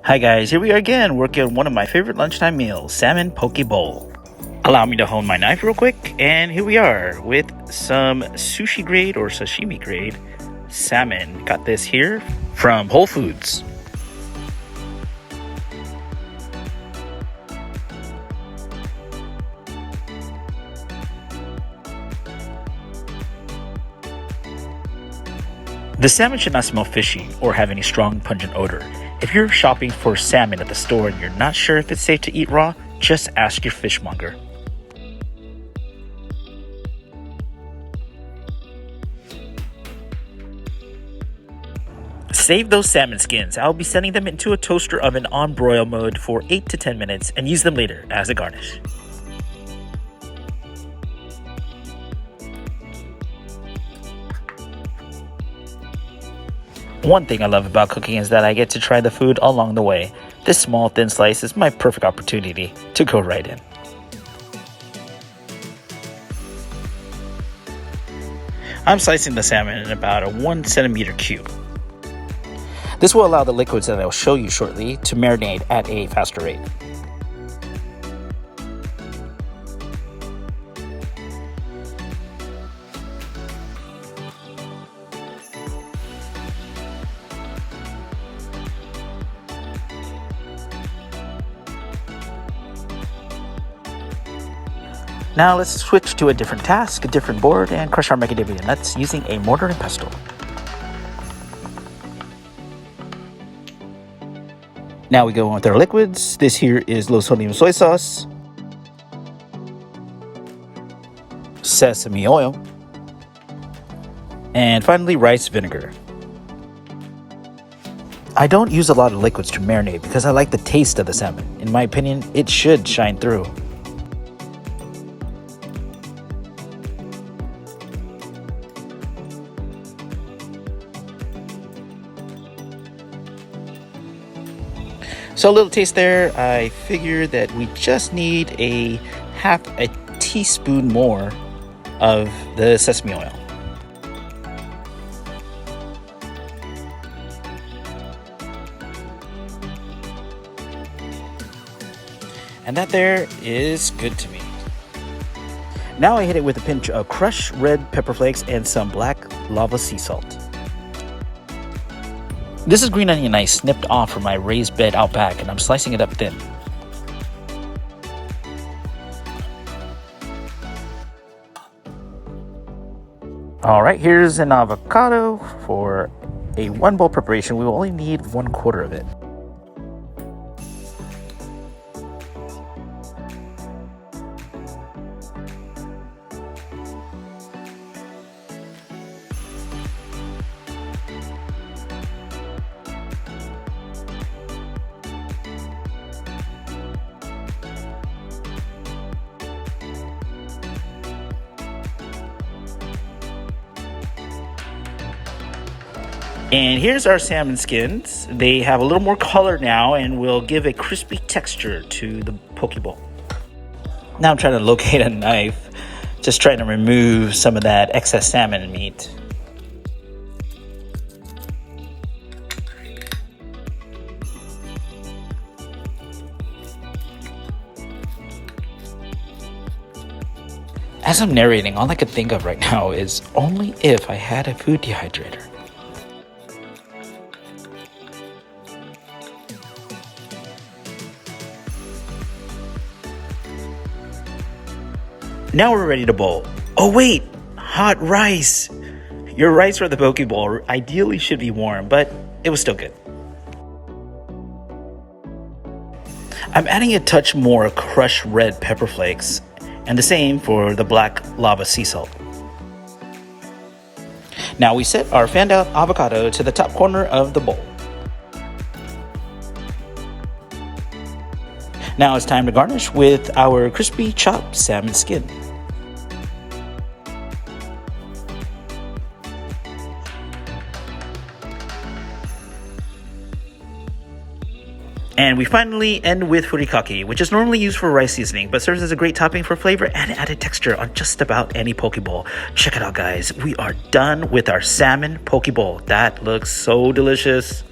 Hi guys, here we are again working on one of my favorite lunchtime meals, salmon poke bowl. Allow me to hone my knife real quick, and here we are with some sushi grade or sashimi grade salmon. Got this here from Whole Foods. The salmon should not smell fishy or have any strong pungent odor. If you're shopping for salmon at the store and you're not sure if it's safe to eat raw, just ask your fishmonger. Save those salmon skins. I'll be sending them into a toaster oven on broil mode for 8 to 10 minutes and use them later as a garnish. One thing I love about cooking is that I get to try the food along the way. This small thin slice is my perfect opportunity to go right in. I'm slicing the salmon in about a 1 centimeter cube. This will allow the liquids that I'll show you shortly to marinate at a faster rate. Now let's switch to a different task, a different board, and crush our macadamia nuts using a mortar and pestle. Now we go on with our liquids. This here is low sodium soy sauce, sesame oil, and finally rice vinegar. I don't use a lot of liquids to marinate because I like the taste of the salmon. In my opinion, it should shine through. So a little taste there. I figure that we just need a half a teaspoon more of the sesame oil. And that there is good to me. Now I hit it with a pinch of crushed red pepper flakes and some black lava sea salt. This is green onion I snipped off from my raised bed out back, and I'm slicing it up thin. Alright, here's an avocado for a 1 bowl preparation. We will only need 1/4 of it. And here's our salmon skins. They have a little more color now and will give a crispy texture to the poke bowl. Now I'm trying to locate a knife, just trying to remove some of that excess salmon meat. As I'm narrating, all I could think of right now is only if I had a food dehydrator. Now we're ready to bowl. Oh wait, hot rice. Your rice for the poke bowl ideally should be warm, but it was still good. I'm adding a touch more crushed red pepper flakes, and the same for the black lava sea salt. Now we set our fanned out avocado to the top corner of the bowl. Now it's time to garnish with our crispy chopped salmon skin. And we finally end with furikake, which is normally used for rice seasoning, but serves as a great topping for flavor and added texture on just about any poke bowl. Check it out, guys. We are done with our salmon poke bowl. That looks so delicious.